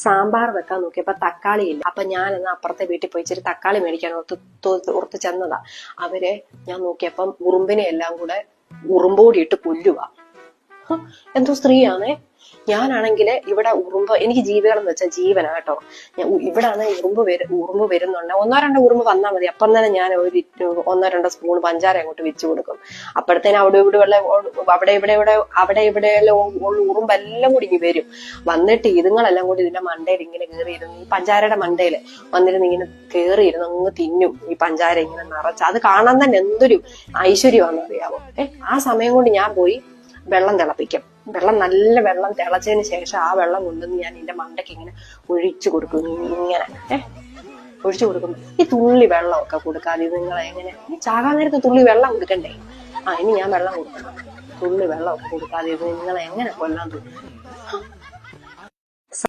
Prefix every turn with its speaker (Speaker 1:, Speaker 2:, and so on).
Speaker 1: സാമ്പാർ വെക്കാൻ നോക്കിയപ്പോ തക്കാളി ഇല്ല. അപ്പൊ ഞാൻ എന്നാ അപ്പുറത്തെ വീട്ടിൽ പോയി ഇച്ചിരി തക്കാളി മേടിക്കാൻ ഓർത്ത് ചെന്നതാ. അവരെ ഞാൻ നോക്കിയപ്പം ഉറുമ്പിനെ എല്ലാം കൂടെ ഉറുമ്പോടി ഇട്ട് കൊല്ലുക. എന്തോ സ്ത്രീയാണേ. ഞാനാണെങ്കില് ഇവിടെ ഉറുമ്പ്, എനിക്ക് ജീവികളെന്ന് വെച്ചാൽ ജീവനാ കേട്ടോ. ഇവിടാണ് ഉറുമ്പ് വരുന്നുണ്ട്. 1-2 ഉറുമ്പ് വന്നാൽ മതി, അപ്പം തന്നെ ഞാൻ ഒരു 1-2 സ്പൂൺ പഞ്ചാര അങ്ങോട്ട് വെച്ചു കൊടുക്കും. അപ്പോഴത്തേനും അവിടെ ഇവിടെ ഉറുമ്പെല്ലാം കൂടി ഇങ്ങനെ വരും. വന്നിട്ട് ഇതുങ്ങളെല്ലാം കൂടി ഇതിന്റെ മണ്ടയിൽ ഇങ്ങനെ കയറിയിരുന്നു, ഈ പഞ്ചാരയുടെ മണ്ടയിൽ വന്നിരുന്ന് ഇങ്ങനെ കയറിയിരുന്ന് അങ്ങ് തിന്നും ഈ പഞ്ചാര ഇങ്ങനെ നിറച്ച്. അത് കാണാൻ തന്നെ എന്തൊരു ഐശ്വര്യമാണെന്ന് അറിയാമോ. ആ സമയം കൊണ്ട് ഞാൻ പോയി വെള്ളം തിളപ്പിക്കും. നല്ല വെള്ളം തിളച്ചതിന് ശേഷം ആ വെള്ളം കൊണ്ടുവന്ന് ഞാൻ എന്റെ മണ്ടയ്ക്ക് ഇങ്ങനെ ഒഴിച്ചു കൊടുക്കും. ഇങ്ങനെ ഒഴിച്ചു കൊടുക്കും. ഈ തുള്ളി വെള്ളമൊക്കെ കൊടുക്കാതെ നിങ്ങളെ എങ്ങനെ, ചാകാൻ നേരത്ത് തുള്ളി വെള്ളം കൊടുക്കണ്ടേ? ഇനി ഞാൻ വെള്ളം കൊടുക്കണം. തുള്ളി വെള്ളമൊക്കെ കൊടുക്കാതെ നിങ്ങളെ എങ്ങനെ കൊല്ലാൻ തോന്നും?